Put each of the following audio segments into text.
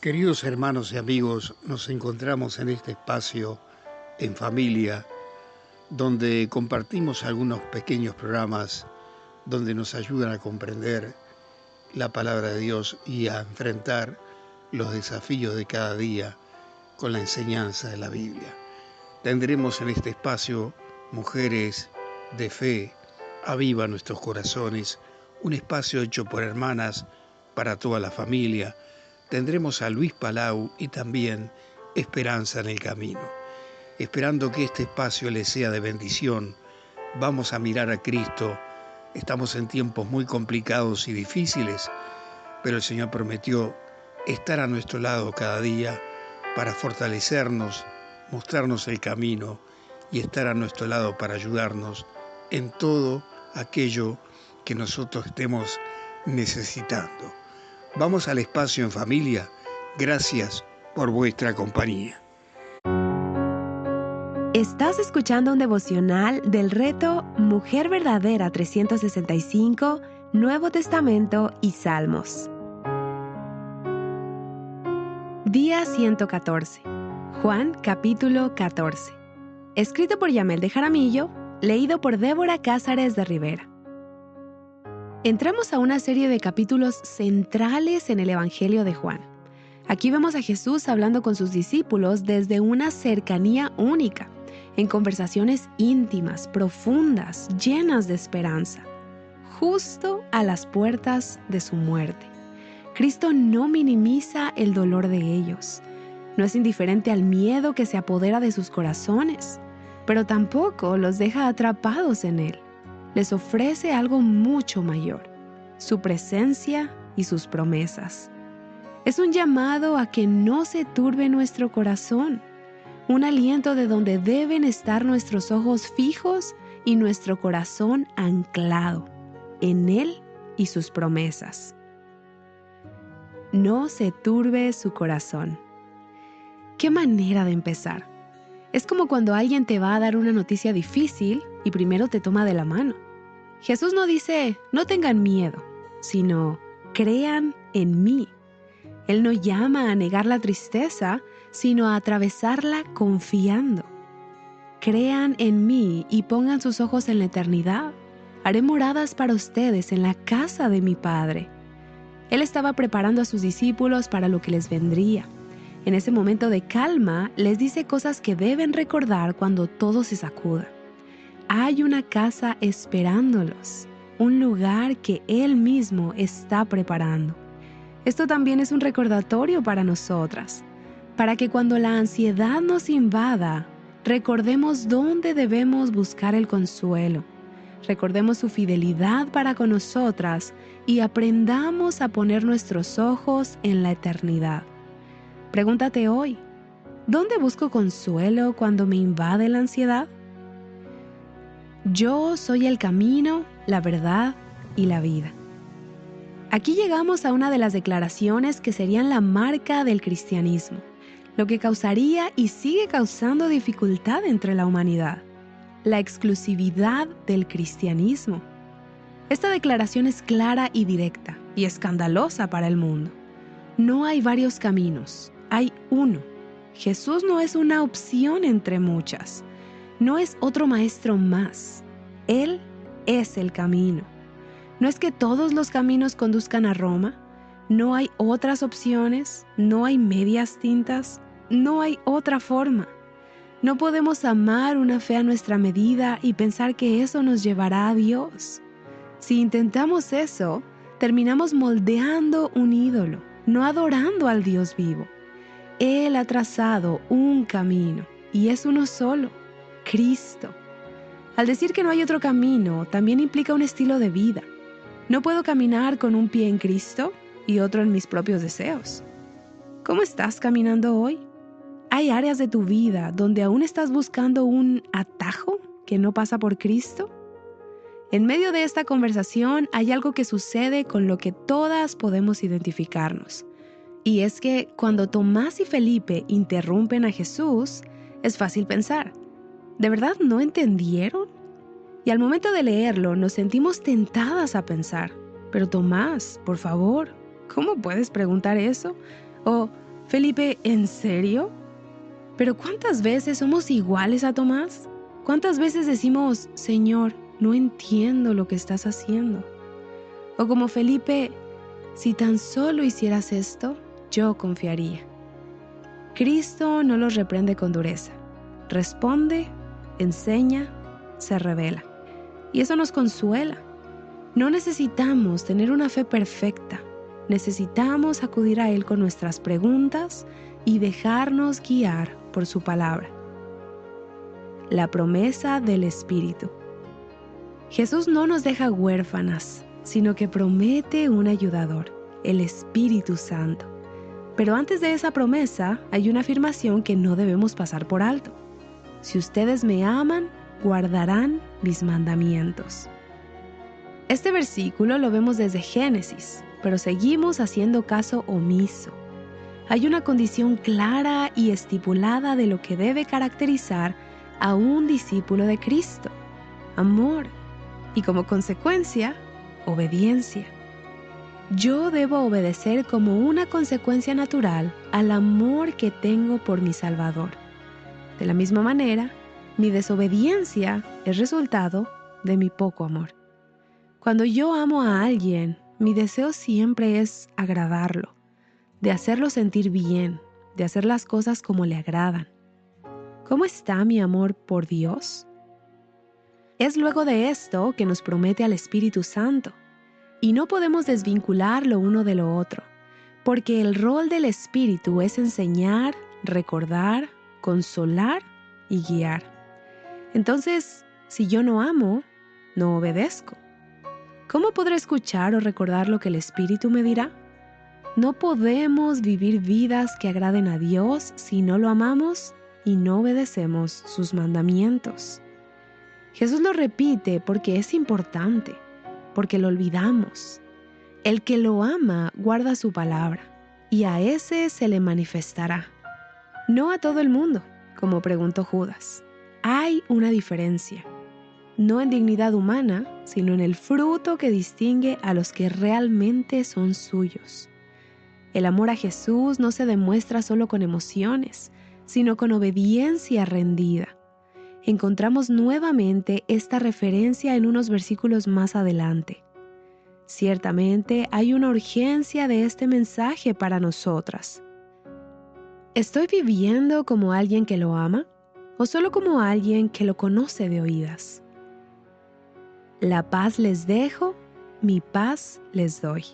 Queridos hermanos y amigos, nos encontramos en este espacio en familia, donde compartimos algunos pequeños programas donde nos ayudan a comprender la palabra de Dios y a enfrentar los desafíos de cada día con la enseñanza de la Biblia. Tendremos en este espacio mujeres de fe, aviva nuestros corazones, un espacio hecho por hermanas para toda la familia. Tendremos a Luis Palau y también Esperanza en el Camino. Esperando que este espacio les sea de bendición, vamos a mirar a Cristo. Estamos en tiempos muy complicados y difíciles, pero el Señor prometió estar a nuestro lado cada día para fortalecernos, mostrarnos el camino y estar a nuestro lado para ayudarnos en todo aquello que nosotros estemos necesitando. Vamos al espacio en familia. Gracias por vuestra compañía. Estás escuchando un devocional del reto Mujer Verdadera 365, Nuevo Testamento y Salmos. Día 114. Juan capítulo 14. Escrito por Yamel de Jaramillo, leído por Débora Cázares de Rivera. Entramos a una serie de capítulos centrales en el Evangelio de Juan. Aquí vemos a Jesús hablando con sus discípulos desde una cercanía única, en conversaciones íntimas, profundas, llenas de esperanza, justo a las puertas de su muerte. Cristo no minimiza el dolor de ellos, no es indiferente al miedo que se apodera de sus corazones, pero tampoco los deja atrapados en él. Les ofrece algo mucho mayor, su presencia y sus promesas. Es un llamado a que no se turbe nuestro corazón, un aliento de donde deben estar nuestros ojos fijos y nuestro corazón anclado en Él y sus promesas. No se turbe su corazón. ¿Qué manera de empezar? Es como cuando alguien te va a dar una noticia difícil y primero te toma de la mano. Jesús no dice, no tengan miedo, sino, crean en mí. Él no llama a negar la tristeza, sino a atravesarla confiando. Crean en mí y pongan sus ojos en la eternidad. Haré moradas para ustedes en la casa de mi Padre. Él estaba preparando a sus discípulos para lo que les vendría. En ese momento de calma, les dice cosas que deben recordar cuando todo se sacuda. Hay una casa esperándolos, un lugar que Él mismo está preparando. Esto también es un recordatorio para nosotras, para que cuando la ansiedad nos invada, recordemos dónde debemos buscar el consuelo, recordemos su fidelidad para con nosotras y aprendamos a poner nuestros ojos en la eternidad. Pregúntate hoy, ¿dónde busco consuelo cuando me invade la ansiedad? Yo soy el camino, la verdad y la vida. Aquí llegamos a una de las declaraciones que serían la marca del cristianismo, lo que causaría y sigue causando dificultad entre la humanidad, la exclusividad del cristianismo. Esta declaración es clara y directa y escandalosa para el mundo. No hay varios caminos, hay uno. Jesús no es una opción entre muchas. No es otro maestro más. Él es el camino. No es que todos los caminos conduzcan a Roma. No hay otras opciones. No hay medias tintas. No hay otra forma. No podemos amar una fe a nuestra medida y pensar que eso nos llevará a Dios. Si intentamos eso, terminamos moldeando un ídolo, no adorando al Dios vivo. Él ha trazado un camino y es uno solo. Cristo. Al decir que no hay otro camino, también implica un estilo de vida. No puedo caminar con un pie en Cristo y otro en mis propios deseos. ¿Cómo estás caminando hoy? ¿Hay áreas de tu vida donde aún estás buscando un atajo que no pasa por Cristo? En medio de esta conversación hay algo que sucede con lo que todas podemos identificarnos. Y es que cuando Tomás y Felipe interrumpen a Jesús, es fácil pensar, ¿de verdad no entendieron? Y al momento de leerlo nos sentimos tentadas a pensar, pero Tomás, por favor, ¿cómo puedes preguntar eso? O Felipe, ¿en serio? ¿Pero cuántas veces somos iguales a Tomás? ¿Cuántas veces decimos, Señor, no entiendo lo que estás haciendo? O como Felipe, si tan solo hicieras esto, yo confiaría. Cristo no los reprende con dureza. Responde, enseña, se revela. Y eso nos consuela. No necesitamos tener una fe perfecta. Necesitamos acudir a Él con nuestras preguntas y dejarnos guiar por su palabra. La promesa del Espíritu. Jesús no nos deja huérfanas, sino que promete un ayudador, el Espíritu Santo. Pero antes de esa promesa hay una afirmación que no debemos pasar por alto. Si ustedes me aman, guardarán mis mandamientos. Este versículo lo vemos desde Génesis, pero seguimos haciendo caso omiso. Hay una condición clara y estipulada de lo que debe caracterizar a un discípulo de Cristo: amor, y como consecuencia, obediencia. Yo debo obedecer como una consecuencia natural al amor que tengo por mi Salvador. De la misma manera, mi desobediencia es resultado de mi poco amor. Cuando yo amo a alguien, mi deseo siempre es agradarlo, de hacerlo sentir bien, de hacer las cosas como le agradan. ¿Cómo está mi amor por Dios? Es luego de esto que nos promete al Espíritu Santo, y no podemos desvincular lo uno de lo otro, porque el rol del Espíritu es enseñar, recordar, consolar y guiar. Entonces, si yo no amo, no obedezco. ¿Cómo podré escuchar o recordar lo que el Espíritu me dirá? No podemos vivir vidas que agraden a Dios si no lo amamos y no obedecemos sus mandamientos. Jesús lo repite porque es importante, porque lo olvidamos. El que lo ama guarda su palabra, y a ese se le manifestará. No a todo el mundo, como preguntó Judas. Hay una diferencia, no en dignidad humana, sino en el fruto que distingue a los que realmente son suyos. El amor a Jesús no se demuestra solo con emociones, sino con obediencia rendida. Encontramos nuevamente esta referencia en unos versículos más adelante. Ciertamente hay una urgencia de este mensaje para nosotras. ¿Estoy viviendo como alguien que lo ama o solo como alguien que lo conoce de oídas? La paz les dejo, mi paz les doy.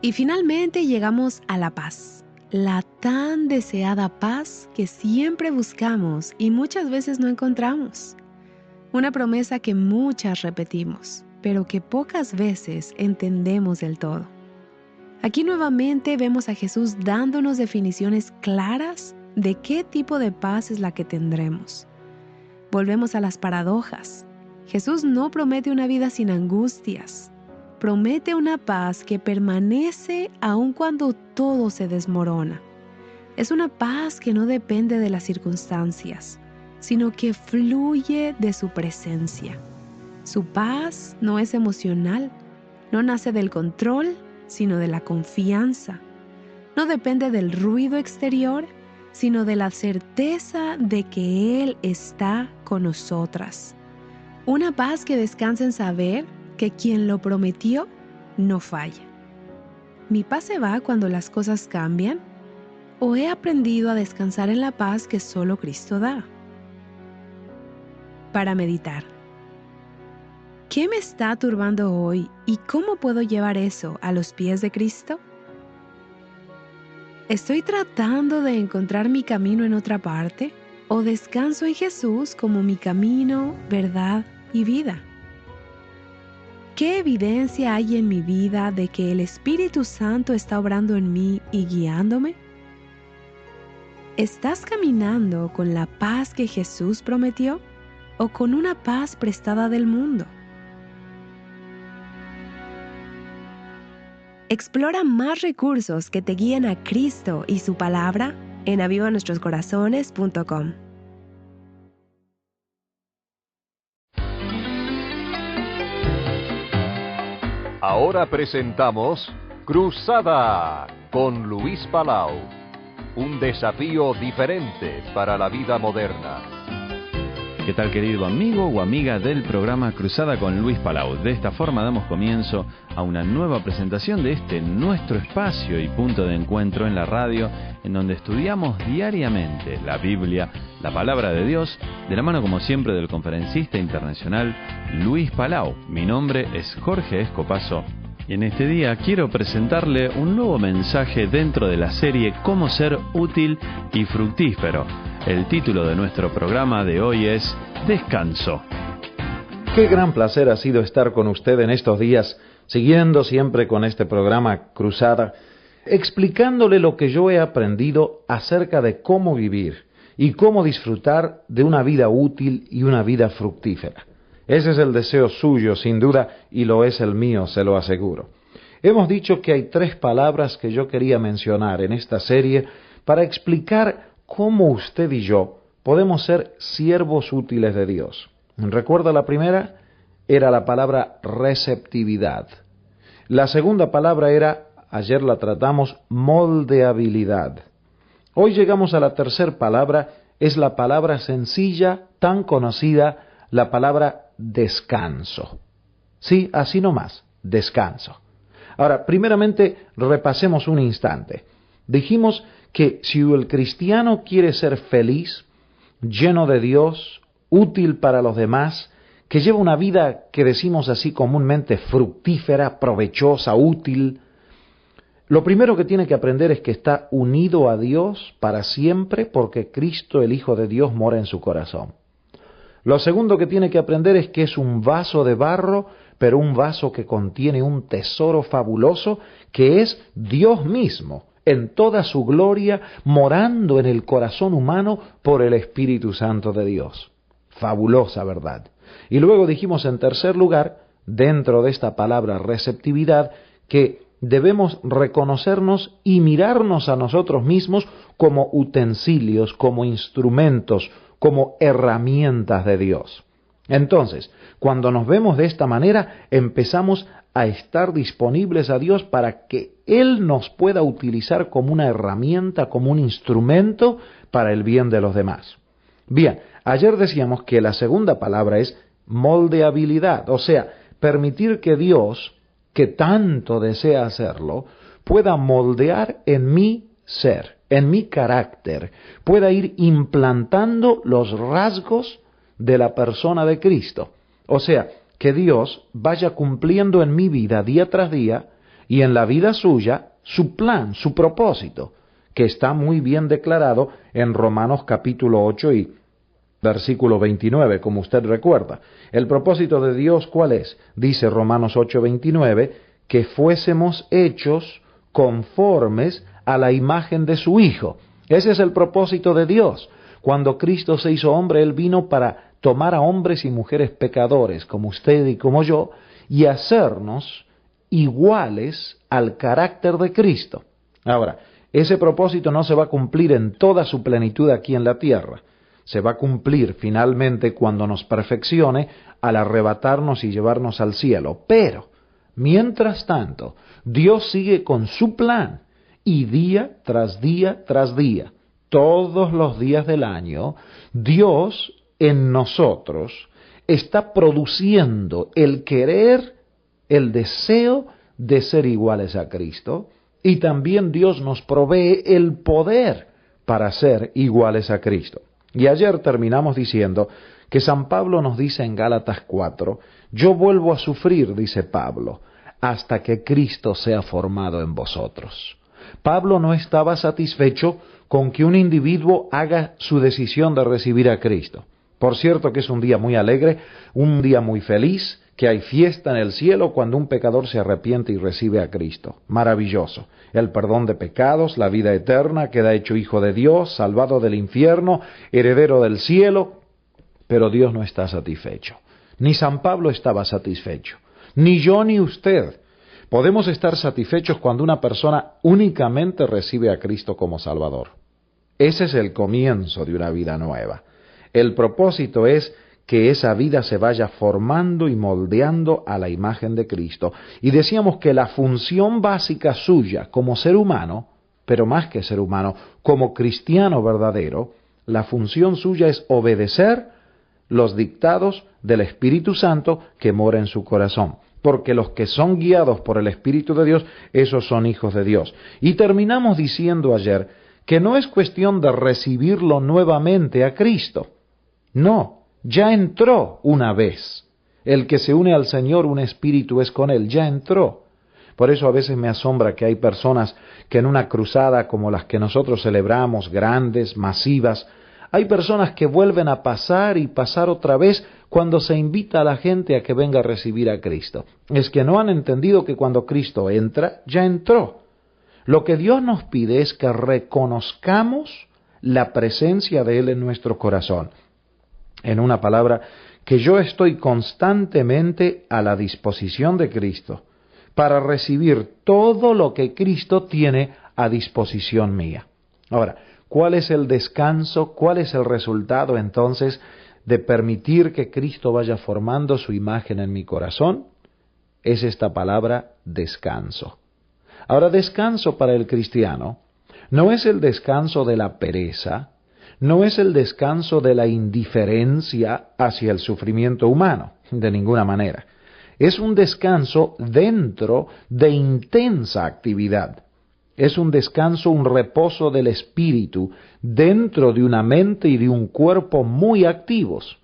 Y finalmente llegamos a la paz, la tan deseada paz que siempre buscamos y muchas veces no encontramos. Una promesa que muchas repetimos, pero que pocas veces entendemos del todo. Aquí nuevamente vemos a Jesús dándonos definiciones claras de qué tipo de paz es la que tendremos. Volvemos a las paradojas. Jesús no promete una vida sin angustias. Promete una paz que permanece aun cuando todo se desmorona. Es una paz que no depende de las circunstancias, sino que fluye de su presencia. Su paz no es emocional, no nace del control, sino de la confianza. No depende del ruido exterior, sino de la certeza de que Él está con nosotras. Una paz que descansa en saber que quien lo prometió no falla. ¿Mi paz se va cuando las cosas cambian? ¿O he aprendido a descansar en la paz que solo Cristo da? Para meditar. ¿Qué me está turbando hoy y cómo puedo llevar eso a los pies de Cristo? ¿Estoy tratando de encontrar mi camino en otra parte o descanso en Jesús como mi camino, verdad y vida? ¿Qué evidencia hay en mi vida de que el Espíritu Santo está obrando en mí y guiándome? ¿Estás caminando con la paz que Jesús prometió o con una paz prestada del mundo? Explora más recursos que te guíen a Cristo y su palabra en avivanuestroscorazones.com. Ahora presentamos Cruzada con Luis Palau. un desafío diferente para la vida moderna. ¿Qué tal, querido amigo o amiga del programa Cruzada con Luis Palau? De esta forma damos comienzo a una nueva presentación de este nuestro espacio y punto de encuentro en la radio, en donde estudiamos diariamente la Biblia, la palabra de Dios, de la mano como siempre del conferencista internacional Luis Palau. Mi nombre es Jorge Escopazo y en este día quiero presentarle un nuevo mensaje dentro de la serie Cómo ser útil y fructífero. El título de nuestro programa de hoy es Descanso. Qué gran placer ha sido estar con usted en estos días, siguiendo siempre con este programa Cruzada, explicándole lo que yo he aprendido acerca de cómo vivir y cómo disfrutar de una vida útil y una vida fructífera. Ese es el deseo suyo, sin duda, y lo es el mío, se lo aseguro. Hemos dicho que hay 3 palabras que yo quería mencionar en esta serie para explicar cómo usted y yo podemos ser siervos útiles de Dios. ¿Recuerda la primera? Era la palabra receptividad. La segunda palabra era, ayer la tratamos, moldeabilidad. Hoy llegamos a la tercera palabra, es la palabra sencilla, tan conocida, la palabra descanso. Sí, así nomás, descanso. Ahora, primeramente, repasemos un instante. Dijimos que si el cristiano quiere ser feliz, lleno de Dios, útil para los demás, que lleva una vida que decimos así comúnmente fructífera, provechosa, útil, lo primero que tiene que aprender es que está unido a Dios para siempre porque Cristo, el Hijo de Dios, mora en su corazón. Lo segundo que tiene que aprender es que es un vaso de barro, pero un vaso que contiene un tesoro fabuloso que es Dios mismo, en toda su gloria, morando en el corazón humano por el Espíritu Santo de Dios. Fabulosa verdad. Y luego dijimos en tercer lugar, dentro de esta palabra receptividad, que debemos reconocernos y mirarnos a nosotros mismos como utensilios, como instrumentos, como herramientas de Dios. Entonces, cuando nos vemos de esta manera, empezamos a estar disponibles a Dios para que Él nos pueda utilizar como una herramienta, como un instrumento para el bien de los demás. Bien, ayer decíamos que la segunda palabra es moldeabilidad, o sea, permitir que Dios, que tanto desea hacerlo, pueda moldear en mi ser, en mi carácter, pueda ir implantando los rasgos de la persona de Cristo. O sea, que Dios vaya cumpliendo en mi vida día tras día y en la vida suya su plan, su propósito, que está muy bien declarado en Romanos capítulo 8 y versículo 29, como usted recuerda. El propósito de Dios, ¿cuál es? Dice Romanos 8:29, que fuésemos hechos conformes a la imagen de su Hijo. Ese es el propósito de Dios. Cuando Cristo se hizo hombre, Él vino para tomar a hombres y mujeres pecadores, como usted y como yo, y hacernos iguales al carácter de Cristo. Ahora, ese propósito no se va a cumplir en toda su plenitud aquí en la tierra. Se va a cumplir finalmente cuando nos perfeccione al arrebatarnos y llevarnos al cielo. Pero, mientras tanto, Dios sigue con su plan y día tras día tras día, todos los días del año, Dios en nosotros está produciendo el querer, el deseo de ser iguales a Cristo, y también Dios nos provee el poder para ser iguales a Cristo. Y ayer terminamos diciendo que San Pablo nos dice en Gálatas 4, yo vuelvo a sufrir, dice Pablo, hasta que Cristo sea formado en vosotros. Pablo no estaba satisfecho con que un individuo haga su decisión de recibir a Cristo. Por cierto que es un día muy alegre, un día muy feliz, que hay fiesta en el cielo cuando un pecador se arrepiente y recibe a Cristo. Maravilloso. El perdón de pecados, la vida eterna, queda hecho hijo de Dios, salvado del infierno, heredero del cielo. Pero Dios no está satisfecho. Ni San Pablo estaba satisfecho. Ni yo ni usted. Podemos estar satisfechos cuando una persona únicamente recibe a Cristo como Salvador. Ese es el comienzo de una vida nueva. El propósito es que esa vida se vaya formando y moldeando a la imagen de Cristo. Y decíamos que la función básica suya como ser humano, pero más que ser humano, como cristiano verdadero, la función suya es obedecer los dictados del Espíritu Santo que mora en su corazón. Porque los que son guiados por el Espíritu de Dios, esos son hijos de Dios. Y terminamos diciendo ayer que no es cuestión de recibirlo nuevamente a Cristo. No, ya entró una vez. El que se une al Señor, un espíritu es con Él, ya entró. Por eso a veces me asombra que hay personas que en una cruzada como las que nosotros celebramos, grandes, masivas, hay personas que vuelven a pasar y pasar otra vez cuando se invita a la gente a que venga a recibir a Cristo. Es que no han entendido que cuando Cristo entra, ya entró. Lo que Dios nos pide es que reconozcamos la presencia de Él en nuestro corazón. En una palabra, que yo estoy constantemente a la disposición de Cristo para recibir todo lo que Cristo tiene a disposición mía. Ahora, ¿cuál es el descanso? ¿Cuál es el resultado entonces de permitir que Cristo vaya formando su imagen en mi corazón? Es esta palabra descanso. Ahora, descanso para el cristiano no es el descanso de la pereza, no es el descanso de la indiferencia hacia el sufrimiento humano, de ninguna manera. Es un descanso dentro de intensa actividad. Es un descanso, un reposo del espíritu dentro de una mente y de un cuerpo muy activos.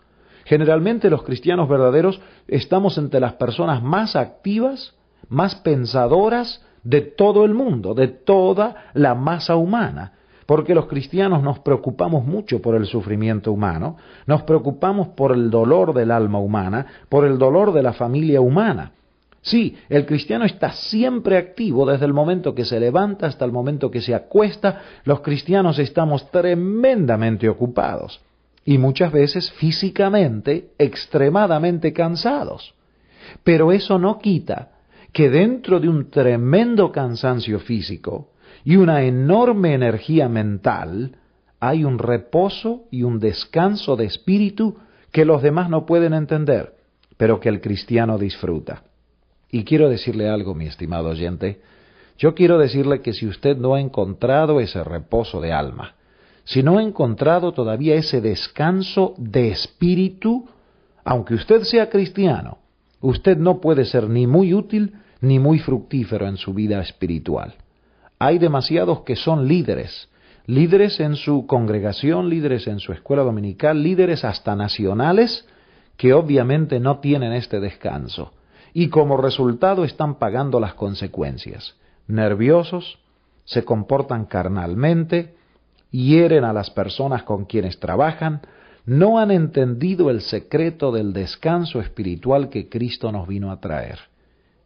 Generalmente los cristianos verdaderos estamos entre las personas más activas, más pensadoras de todo el mundo, de toda la masa humana. Porque los cristianos nos preocupamos mucho por el sufrimiento humano, nos preocupamos por el dolor del alma humana, por el dolor de la familia humana. Sí, el cristiano está siempre activo desde el momento que se levanta hasta el momento que se acuesta. Los cristianos estamos tremendamente ocupados y muchas veces físicamente extremadamente cansados. Pero eso no quita que dentro de un tremendo cansancio físico y una enorme energía mental, hay un reposo y un descanso de espíritu que los demás no pueden entender, pero que el cristiano disfruta. Y quiero decirle algo, mi estimado oyente. Yo quiero decirle que si usted no ha encontrado ese reposo de alma, si no ha encontrado todavía ese descanso de espíritu, aunque usted sea cristiano, usted no puede ser ni muy útil ni muy fructífero en su vida espiritual. Hay demasiados que son líderes en su congregación, líderes en su escuela dominical, líderes hasta nacionales, que obviamente no tienen este descanso. Y como resultado están pagando las consecuencias. Nerviosos, se comportan carnalmente, hieren a las personas con quienes trabajan, no han entendido el secreto del descanso espiritual que Cristo nos vino a traer.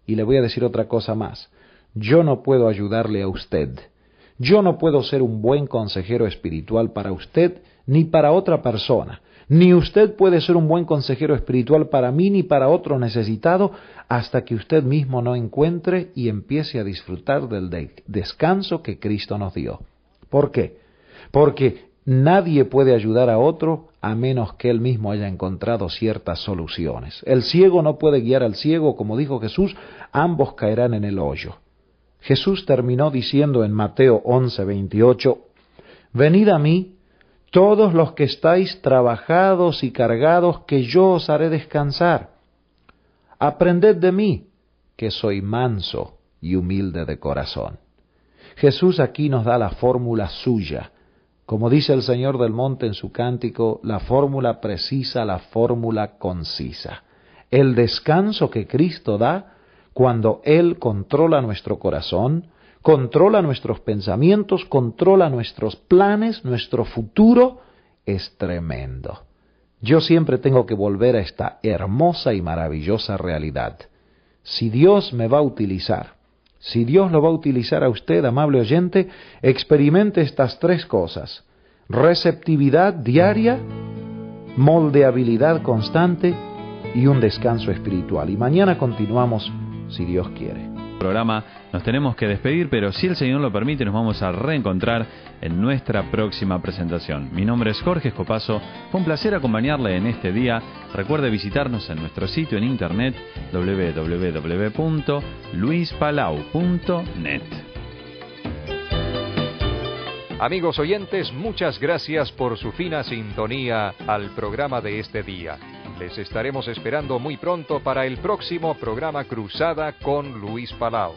Y le voy a decir otra cosa más. Yo no puedo ayudarle a usted. Yo no puedo ser un buen consejero espiritual para usted ni para otra persona. Ni usted puede ser un buen consejero espiritual para mí ni para otro necesitado hasta que usted mismo no encuentre y empiece a disfrutar del descanso que Cristo nos dio. ¿Por qué? Porque nadie puede ayudar a otro a menos que él mismo haya encontrado ciertas soluciones. El ciego no puede guiar al ciego, como dijo Jesús, ambos caerán en el hoyo. Jesús terminó diciendo en Mateo 11:28, «Venid a mí, todos los que estáis trabajados y cargados, que yo os haré descansar. Aprended de mí, que soy manso y humilde de corazón». Jesús aquí nos da la fórmula suya. Como dice el Señor del Monte en su cántico, la fórmula precisa, la fórmula concisa. El descanso que Cristo da cuando Él controla nuestro corazón, controla nuestros pensamientos, controla nuestros planes, nuestro futuro, es tremendo. Yo siempre tengo que volver a esta hermosa y maravillosa realidad. Si Dios me va a utilizar, si Dios lo va a utilizar a usted, amable oyente, experimente estas tres cosas: receptividad diaria, moldeabilidad constante y un descanso espiritual. Y mañana continuamos, si Dios quiere. Programa nos tenemos que despedir, pero si el Señor lo permite nos vamos a reencontrar en nuestra próxima presentación. Mi nombre es Jorge Escopazo, fue un placer acompañarle en este día. Recuerde visitarnos en nuestro sitio en internet www.luispalau.net. Amigos oyentes, muchas gracias por su fina sintonía al programa de este día. Les estaremos esperando muy pronto para el próximo programa Cruzada con Luis Palau.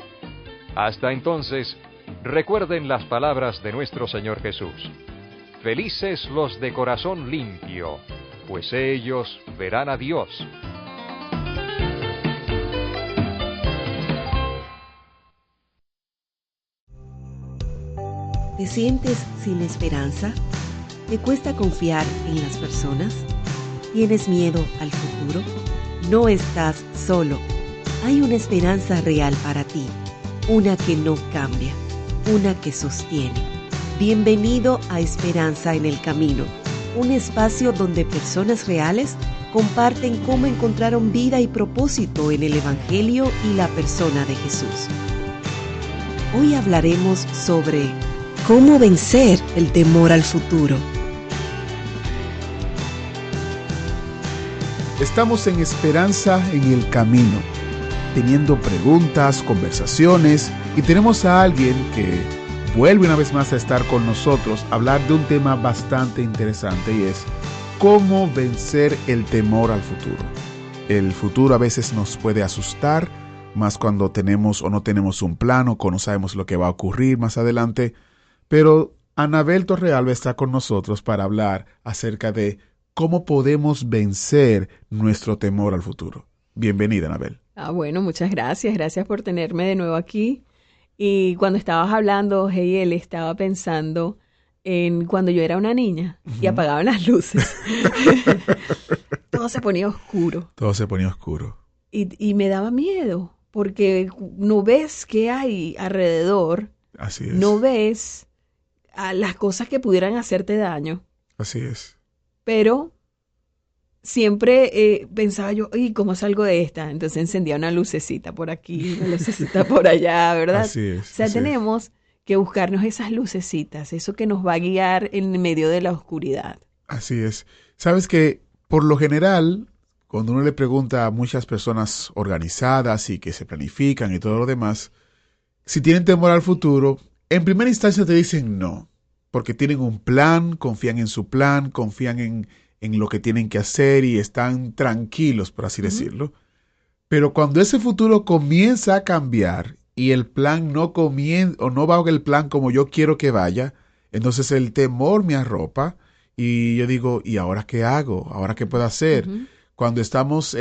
Hasta entonces, recuerden las palabras de nuestro Señor Jesús. Felices los de corazón limpio, pues ellos verán a Dios. ¿Te sientes sin esperanza? ¿Te cuesta confiar en las personas? ¿Tienes miedo al futuro? No estás solo. Hay una esperanza real para ti, una que no cambia, una que sostiene. Bienvenido a Esperanza en el Camino, un espacio donde personas reales comparten cómo encontraron vida y propósito en el Evangelio y la persona de Jesús. Hoy hablaremos sobre cómo vencer el temor al futuro. Estamos en Esperanza en el Camino, teniendo preguntas, conversaciones, y tenemos a alguien que vuelve una vez más a estar con nosotros, a hablar de un tema bastante interesante, y es cómo vencer el temor al futuro. El futuro a veces nos puede asustar, más cuando tenemos o no tenemos un plan o no sabemos lo que va a ocurrir más adelante, pero Anabel Torrealba está con nosotros para hablar acerca de cómo podemos vencer nuestro temor al futuro. Bienvenida, Anabel. Bueno, muchas gracias. Gracias por tenerme de nuevo aquí. Y cuando estabas hablando, Heiel, estaba pensando en cuando yo era una niña y apagaban las luces. Todo se ponía oscuro. Todo se ponía oscuro. Y me daba miedo, porque no ves qué hay alrededor. Así es. No ves a las cosas que pudieran hacerte daño. Así es. Pero siempre pensaba yo, ¿y cómo salgo de esta? Entonces encendía una lucecita por aquí, una lucecita por allá, ¿verdad? Así es. O sea, tenemos que buscarnos esas lucecitas, eso que nos va a guiar en medio de la oscuridad. Así es. Sabes que, por lo general, cuando uno le pregunta a muchas personas organizadas y que se planifican y todo lo demás, si tienen temor al futuro, en primera instancia te dicen no, porque tienen un plan, confían en su plan, confían en lo que tienen que hacer y están tranquilos, por así decirlo. Pero cuando ese futuro comienza a cambiar y el plan no va el plan como yo quiero que vaya, entonces el temor me arropa y yo digo, ¿y ahora qué hago? ¿Ahora qué puedo hacer? Cuando estamos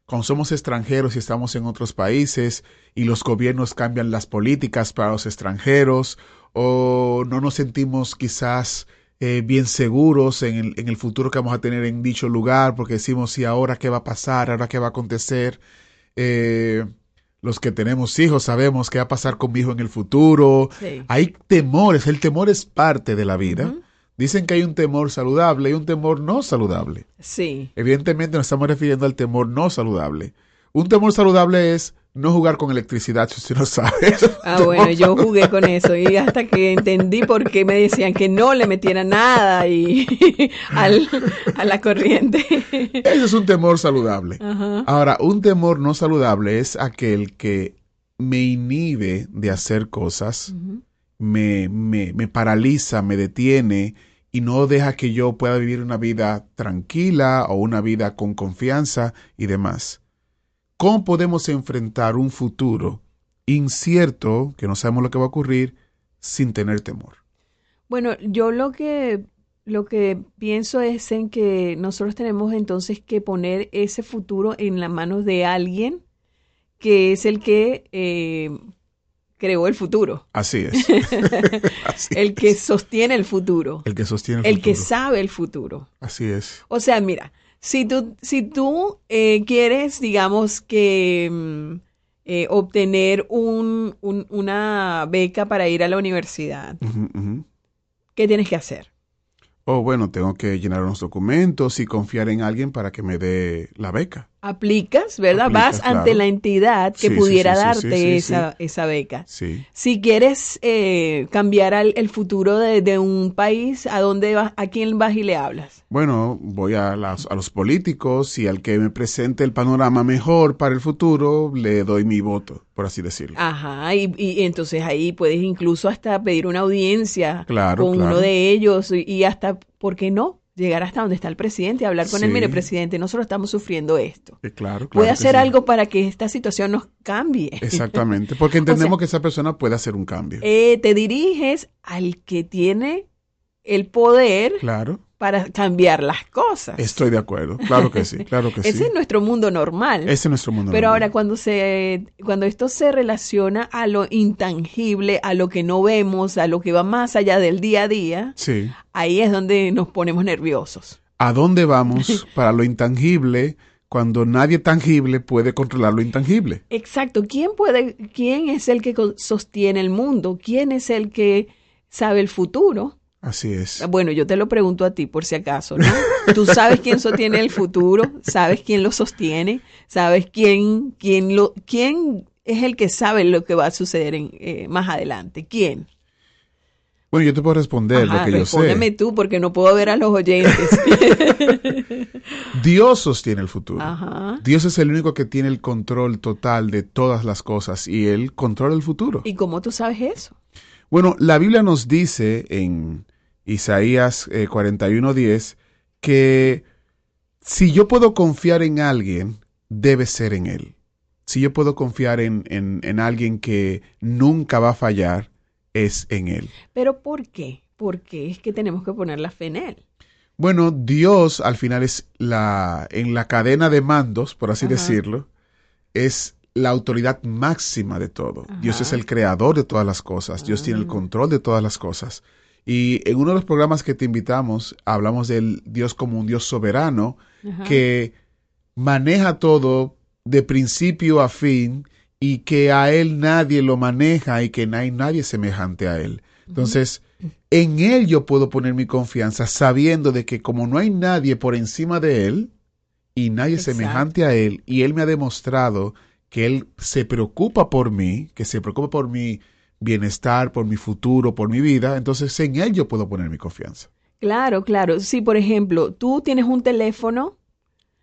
cuando somos extranjeros y estamos en otros países y los gobiernos cambian las políticas para los extranjeros, o no nos sentimos quizás bien seguros en el futuro que vamos a tener en dicho lugar, porque decimos, ¿y ahora qué va a pasar? ¿Ahora qué va a acontecer? Los que tenemos hijos sabemos qué va a pasar con mi hijo en el futuro. Sí. Hay temores, el temor es parte de la vida. Dicen que hay un temor saludable y un temor no saludable. Sí. Evidentemente nos estamos refiriendo al temor no saludable. Un temor saludable es no jugar con electricidad, si usted no sabe. Bueno, yo jugué con eso y hasta que entendí por qué me decían que no le metiera nada a la corriente. Ese es un temor saludable. Ahora, un temor no saludable es aquel que me inhibe de hacer cosas, me paraliza, me detiene y no deja que yo pueda vivir una vida tranquila o una vida con confianza y demás. ¿Cómo podemos enfrentar un futuro incierto, que no sabemos lo que va a ocurrir, sin tener temor? Bueno, yo lo que pienso es en que nosotros tenemos entonces que poner ese futuro en las manos de alguien que es el que creó el futuro. Así es. El que sostiene el futuro. El que sostiene el futuro. El que sabe el futuro. Así es. O sea, mira, si tú quieres, digamos, que obtener una beca para ir a la universidad, ¿qué tienes que hacer? Bueno, tengo que llenar unos documentos y confiar en alguien para que me dé la beca. aplicas, ¿verdad? Vas ante claro. la entidad que Sí, pudiera sí, sí, darte sí, sí, esa beca. Sí. Si quieres cambiar el futuro de un país, ¿a dónde vas? ¿A quién vas y le hablas? Bueno, voy a los políticos y al que me presente el panorama mejor para el futuro, le doy mi voto, por así decirlo. Ajá, y entonces ahí puedes incluso hasta pedir una audiencia Claro, con claro. uno de ellos y hasta, ¿por qué no? Llegar hasta donde está el presidente y hablar con él. Sí. Mire, presidente, nosotros estamos sufriendo esto. Claro, ¿Puede que hacer sí. algo para que esta situación nos cambie? Exactamente, porque entendemos que esa persona puede hacer un cambio. Te diriges al que tiene el poder Claro, para cambiar las cosas. estoy de acuerdo. Claro que sí, claro que sí. Ese es nuestro mundo normal. Ese es nuestro mundo Pero normal. ahora cuando esto se relaciona a lo intangible, a lo que no vemos, a lo que va más allá del día a día, Sí. ahí es donde nos ponemos nerviosos. ¿A dónde vamos para lo intangible cuando nadie tangible puede controlar lo intangible? Exacto. ¿Quién es el que sostiene el mundo? ¿Quién es el que sabe el futuro? Así es. Bueno, yo te lo pregunto a ti por si acaso, ¿no? Tú sabes quién sostiene el futuro, sabes quién lo sostiene, sabes quién es el que sabe lo que va a suceder más adelante. ¿Quién? Bueno, yo te puedo responder Ajá, lo que yo respóndeme sé. tú porque no puedo ver a los oyentes. Dios sostiene el futuro. Ajá. Dios es el único que tiene el control total de todas las cosas y Él controla el futuro. ¿Y cómo tú sabes eso? Bueno, la Biblia nos dice en Isaías 41:10 que si yo puedo confiar en alguien, debe ser en Él. Si yo puedo confiar en alguien que nunca va a fallar, es en Él. ¿Pero por qué? Porque es que tenemos que poner la fe en Él. Bueno, Dios al final es en la cadena de mandos, por así Ajá. decirlo, es la autoridad máxima de todo. Ajá. Dios es el creador de todas las cosas. Dios tiene el control de todas las cosas. Y en uno de los programas que te invitamos, hablamos del Dios como un Dios soberano Ajá. que maneja todo de principio a fin y que a Él nadie lo maneja y que no hay nadie semejante a Él. Entonces, en Él yo puedo poner mi confianza sabiendo de que como no hay nadie por encima de Él y nadie Exacto. semejante a Él, y Él me ha demostrado que Él se preocupa por mí, que se preocupa por mi bienestar, por mi futuro, por mi vida, entonces en Él yo puedo poner mi confianza. Claro, claro. Si, por ejemplo, tú tienes un teléfono,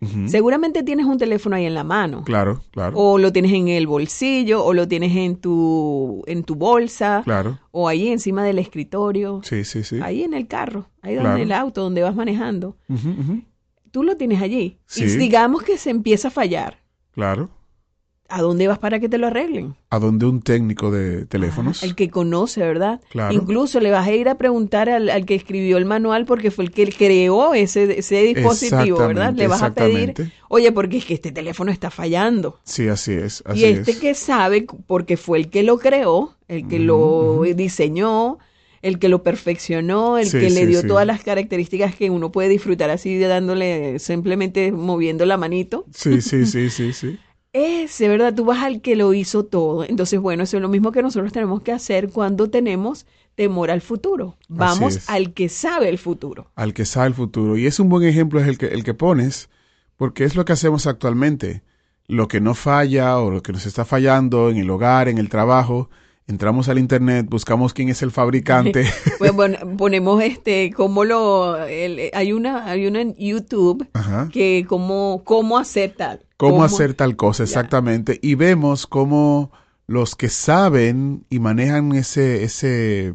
Ujú. seguramente tienes un teléfono ahí en la mano. Claro, claro, O lo tienes en el bolsillo, o lo tienes en tu bolsa, claro. o ahí encima del escritorio, Sí, sí, sí. ahí en el carro, ahí Claro. donde el auto, donde vas manejando. Ujú, ujú. Tú lo tienes allí. Sí. Y digamos que se empieza a fallar. Claro. ¿A dónde vas para que te lo arreglen? A donde un técnico de teléfonos. El que conoce, ¿verdad? Claro. Incluso le vas a ir a preguntar al que escribió el manual porque fue el que creó ese dispositivo, ¿verdad? Le vas a pedir, Exactamente. oye, porque es que este teléfono está fallando. Sí, así es. Así Y este es. que sabe, porque fue el que lo creó, el que lo diseñó, el que lo perfeccionó, el Sí, que le sí, dio sí. todas las características que uno puede disfrutar así de dándole, simplemente moviendo la manito. Sí, sí, sí, sí, sí. Ese, ¿verdad? Tú vas al que lo hizo todo. Entonces, bueno, eso es lo mismo que nosotros tenemos que hacer cuando tenemos temor al futuro. Vamos es. al que sabe el futuro. Al que sabe el futuro. Y es un buen ejemplo es el que pones, porque es lo que hacemos actualmente. Lo que no falla o lo que nos está fallando en el hogar, en el trabajo, entramos al internet, buscamos quién es el fabricante. Pues, bueno, ponemos hay una en YouTube Ajá. que cómo hacer tal. Cómo hacer tal cosa, exactamente. Y vemos cómo los que saben y manejan ese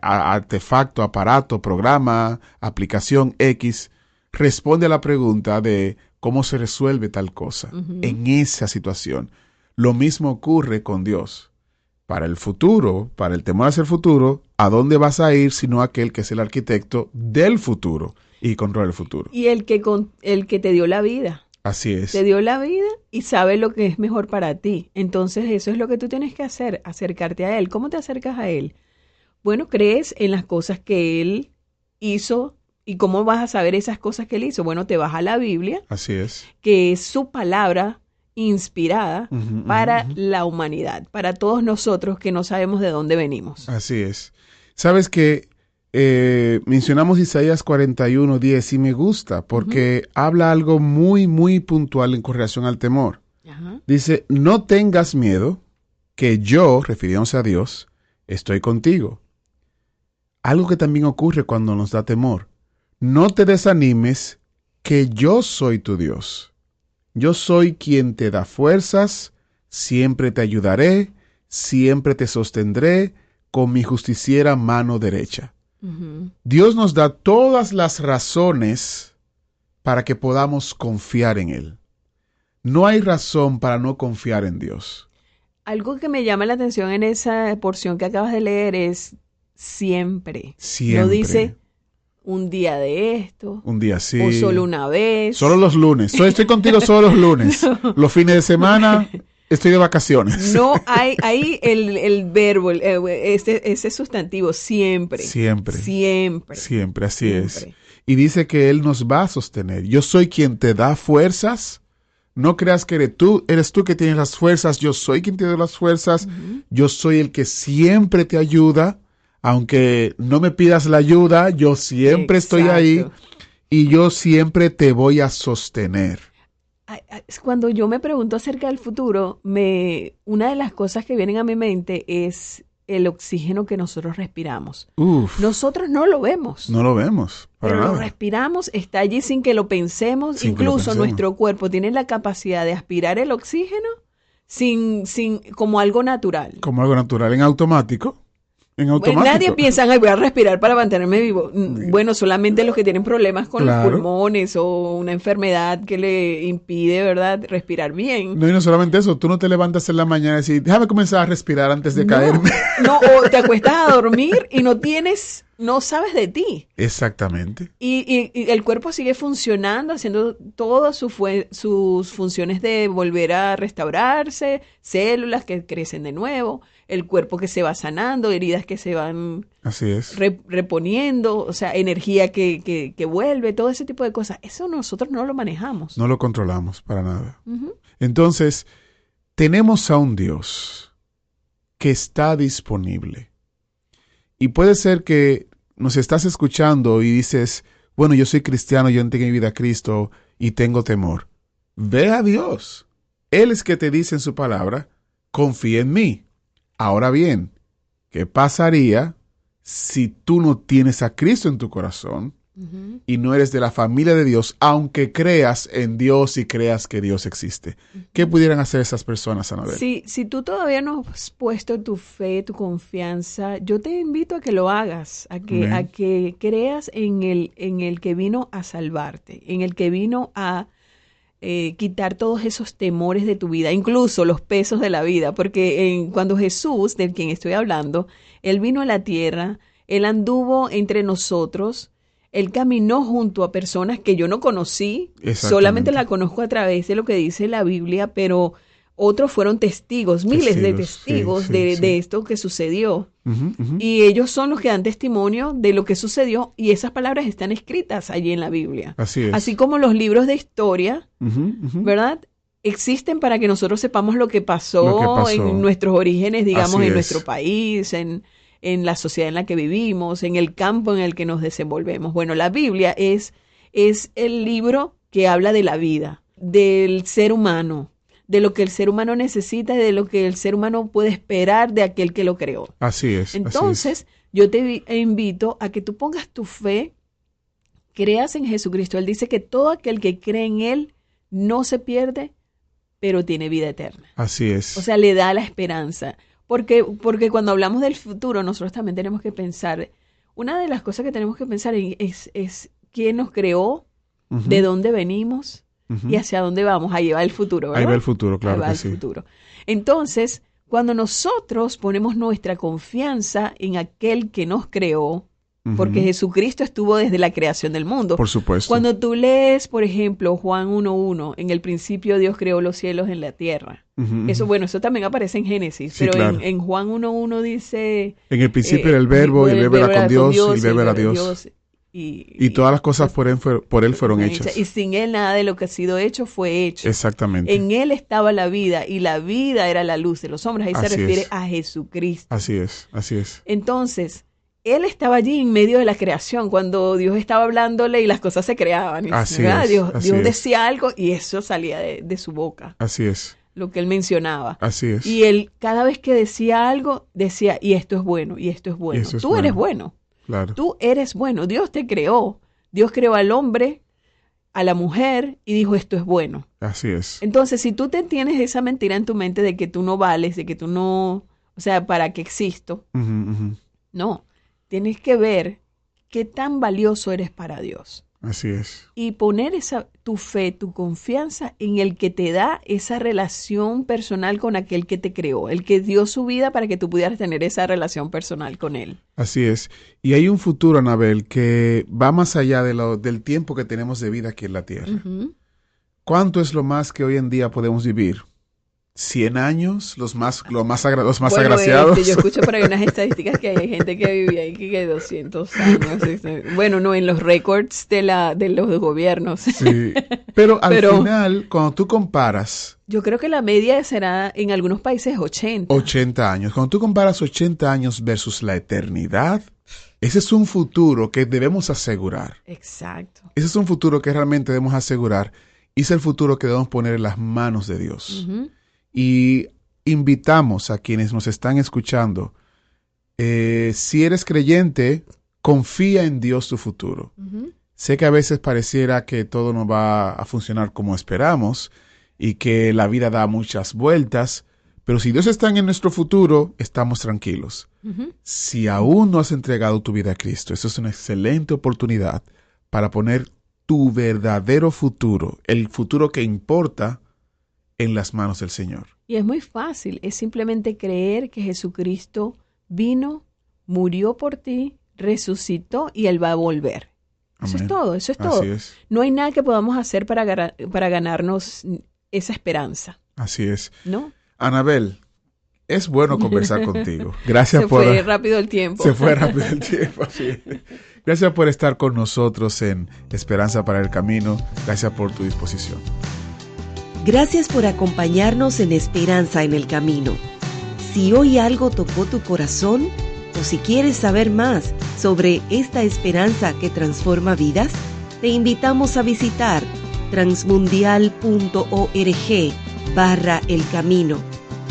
artefacto, aparato, programa, aplicación X, responde a la pregunta de cómo se resuelve tal cosa en esa situación. Lo mismo ocurre con Dios. Para el futuro, para el temor hacia el futuro, ¿a dónde vas a ir sino aquel que es el arquitecto del futuro y controla el futuro? Y el que te dio la vida. Así es. Te dio la vida y sabe lo que es mejor para ti. Entonces eso es lo que tú tienes que hacer, acercarte a Él. ¿Cómo te acercas a Él? Bueno, crees en las cosas que Él hizo. ¿Y cómo vas a saber esas cosas que Él hizo? Bueno, te vas a la Biblia, Así es. que es su palabra inspirada Ujú, ujú, para ujú. la humanidad, para todos nosotros que no sabemos de dónde venimos. Así es. Sabes que mencionamos Isaías 41:10 y me gusta porque habla algo muy, muy puntual en correlación al temor. Dice, no tengas miedo, que yo, refiriéndose a Dios, estoy contigo. Algo que también ocurre cuando nos da temor. No te desanimes, que yo soy tu Dios. Yo soy quien te da fuerzas, siempre te ayudaré, siempre te sostendré con mi justiciera mano derecha. Dios nos da todas las razones para que podamos confiar en Él. No hay razón para no confiar en Dios. Algo que me llama la atención en esa porción que acabas de leer es siempre. Siempre. No dice un día de esto. Un día sí. O solo una vez. Solo los lunes. Estoy contigo solo los lunes. No. Los fines de semana estoy de vacaciones. No hay ahí el verbo, ese sustantivo, siempre. Siempre. Siempre. Siempre, así es. Y dice que Él nos va a sostener. Yo soy quien te da fuerzas. No creas que eres tú que tienes las fuerzas. Yo soy quien te da las fuerzas. Yo soy el que siempre te ayuda. Aunque no me pidas la ayuda, yo siempre estoy ahí y yo siempre te voy a sostener. Cuando yo me pregunto acerca del futuro, una de las cosas que vienen a mi mente es el oxígeno que nosotros respiramos. Nosotros no lo vemos. No lo vemos, pero nada. Lo respiramos, está allí sin que lo pensemos. Incluso nuestro cuerpo tiene la capacidad de aspirar el oxígeno como algo natural. Como algo natural, en automático. Nadie piensa, voy a respirar para mantenerme vivo. Bueno, solamente los que tienen problemas con los pulmones o una enfermedad que le impide, ¿verdad?, respirar bien. No, y no solamente eso, tú no te levantas en la mañana y dices, déjame comenzar a respirar antes de caerme. No, o te acuestas a dormir y no sabes de ti. Exactamente. Y el cuerpo sigue funcionando, haciendo todas sus funciones de volver a restaurarse, células que crecen de nuevo, el cuerpo que se va sanando, heridas que se van reponiendo, o sea, energía que vuelve, todo ese tipo de cosas. Eso nosotros no lo manejamos. No lo controlamos para nada. Entonces, tenemos a un Dios que está disponible. Y puede ser que nos estás escuchando y dices, bueno, yo soy cristiano, yo entregué mi vida a Cristo y tengo temor. Ve a Dios. Él es que te dice en su palabra, confía en mí. Ahora bien, ¿qué pasaría si tú no tienes a Cristo en tu corazón y no eres de la familia de Dios, aunque creas en Dios y creas que Dios existe? ¿Qué pudieran hacer esas personas, Anabel? Si tú todavía no has puesto tu fe, tu confianza, yo te invito a que lo hagas, a que creas en el que vino a salvarte, en el que vino a quitar todos esos temores de tu vida, incluso los pesos de la vida, porque cuando Jesús, del quien estoy hablando, Él vino a la tierra, Él anduvo entre nosotros, Él caminó junto a personas que yo no conocí, solamente la conozco a través de lo que dice la Biblia, pero otros fueron testigos, miles de testigos de esto que sucedió. Y ellos son los que dan testimonio de lo que sucedió y esas palabras están escritas allí en la Biblia. Así es. Así como los libros de historia, ¿verdad?, existen para que nosotros sepamos lo que pasó en nuestros orígenes, digamos, en nuestro país, en la sociedad en la que vivimos, en el campo en el que nos desenvolvemos. Bueno, la Biblia es el libro que habla de la vida, del ser humano, de lo que el ser humano necesita y de lo que el ser humano puede esperar de aquel que lo creó. Así es. Entonces, yo te invito a que tú pongas tu fe, creas en Jesucristo. Él dice que todo aquel que cree en Él no se pierde, pero tiene vida eterna. Así es. O sea, le da la esperanza. Porque cuando hablamos del futuro, nosotros también tenemos que pensar, una de las cosas que tenemos que pensar es quién nos creó, de dónde venimos, y hacia dónde vamos. Ahí va el futuro, ¿verdad? Ahí va el futuro, claro. Ahí va el futuro. Entonces, cuando nosotros ponemos nuestra confianza en aquel que nos creó, porque Jesucristo estuvo desde la creación del mundo. Por supuesto. Cuando tú lees, por ejemplo, Juan 1:1, en el principio Dios creó los cielos en la tierra. Eso también aparece en Génesis, sí, pero claro. en Juan 1:1 dice... En el principio era el verbo, y el verbo era con Dios, y el verbo era Dios. Y todas las cosas por él fueron hechas. Y sin Él nada de lo que ha sido hecho fue hecho. Exactamente. En Él estaba la vida, y la vida era la luz de los hombres. Ahí se refiere a Jesucristo. Así es. Entonces, Él estaba allí en medio de la creación, cuando Dios estaba hablándole y las cosas se creaban. Así es, Dios así es. decía algo y eso salía de su boca, Así es, lo que él mencionaba. así es. Y él, cada vez que decía algo, decía, y esto es bueno, y esto es bueno. esto es Tú bueno. eres bueno, Claro. tú eres bueno. Dios te creó. Dios creó al hombre, a la mujer, y dijo, esto es bueno. Así es. Entonces, si tú te tienes esa mentira en tu mente de que tú no vales, de que tú no, o sea, ¿para qué existo? Ujú, ujú. No, tienes que ver qué tan valioso eres para Dios Así es. y poner tu fe, tu confianza en el que te da esa relación personal con aquel que te creó, el que dio su vida para que tú pudieras tener esa relación personal con él. Así es. Y hay un futuro, Anabel, que va más allá del tiempo que tenemos de vida aquí en la Tierra. Ujú. ¿Cuánto es lo más que hoy en día podemos vivir? ¿100 años? ¿Los más agraciados? Yo escucho por ahí unas estadísticas que hay gente que vivía ahí que 200 años. Bueno, no, en los récords de los gobiernos. Sí. Pero al final, cuando tú comparas... Yo creo que la media será en algunos países 80. 80 años. Cuando tú comparas 80 años versus la eternidad, ese es un futuro que debemos asegurar. Exacto. Ese es un futuro que realmente debemos asegurar y es el futuro que debemos poner en las manos de Dios. Ujú. Y invitamos a quienes nos están escuchando, si eres creyente, confía en Dios tu futuro. Ujú. Sé que a veces pareciera que todo no va a funcionar como esperamos y que la vida da muchas vueltas, pero si Dios está en nuestro futuro, estamos tranquilos. Ujú. Si aún no has entregado tu vida a Cristo, eso es una excelente oportunidad para poner tu verdadero futuro, el futuro que importa, en las manos del Señor. Y es muy fácil, es simplemente creer que Jesucristo vino, murió por ti, resucitó y Él va a volver. Eso Amén. es todo, eso es todo. Así es, No hay nada que podamos hacer para ganarnos esa esperanza, así es. ¿no? Anabel, es bueno conversar contigo. Gracias Se por... fue rápido el tiempo. Se fue rápido el tiempo, sí. Gracias por estar con nosotros en Esperanza para el Camino. Gracias por tu disposición. Gracias por acompañarnos en Esperanza en el Camino. Si hoy algo tocó tu corazón o si quieres saber más sobre esta esperanza que transforma vidas, te invitamos a visitar transmundial.org/El Camino.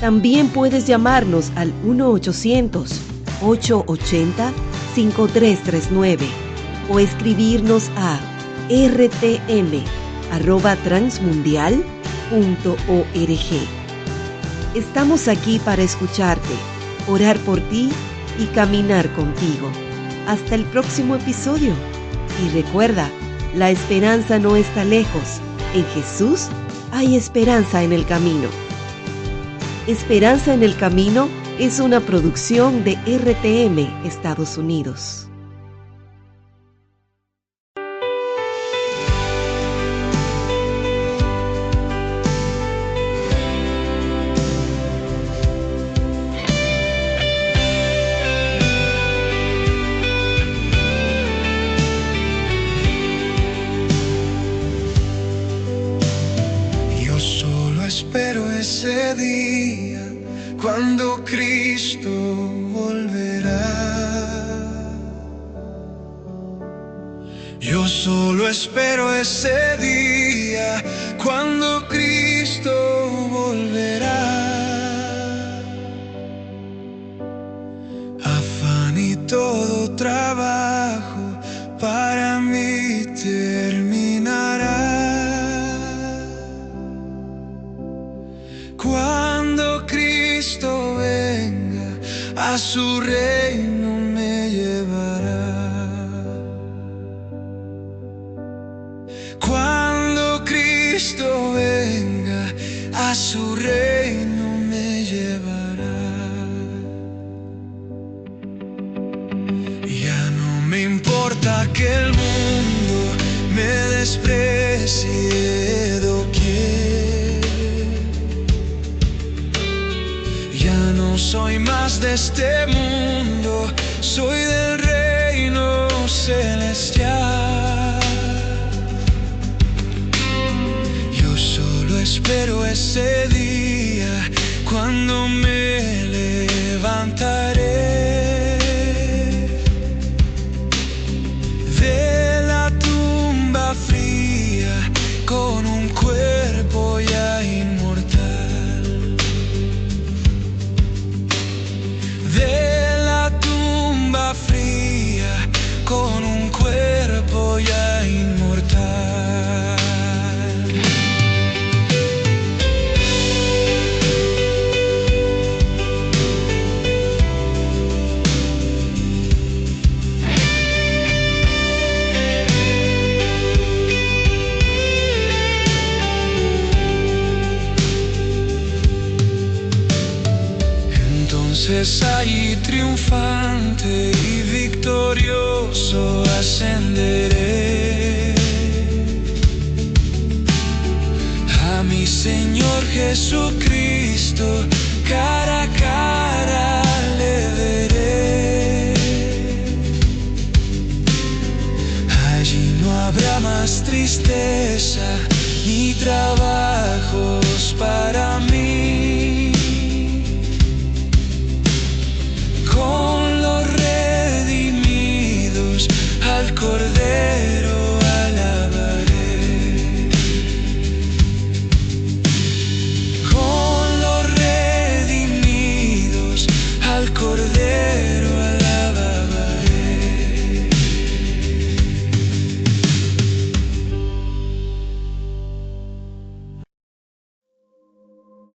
También puedes llamarnos al 1-800-880-5339 o escribirnos a rtm@transmundial.org. Estamos aquí para escucharte, orar por ti y caminar contigo. Hasta el próximo episodio. Y recuerda, la esperanza no está lejos. En Jesús hay esperanza en el camino. Esperanza en el Camino es una producción de RTM Estados Unidos. Espero ese día cuando Cristo volverá. Yo solo espero ese día cuando Cristo volverá. Afán y todo trabajo para mí terminará. Cuando Cristo venga, a su reino me llevará. Cuando Cristo venga, a su reino me llevará. Ya no me importa que el mundo me desprecie doquier. No soy más de este mundo, soy del reino celestial. Yo solo espero ese día cuando me levantaré triunfante y victorioso ascenderé a mi Señor Jesucristo, cara a cara le veré. Allí no habrá más tristeza ni trabajos para mí.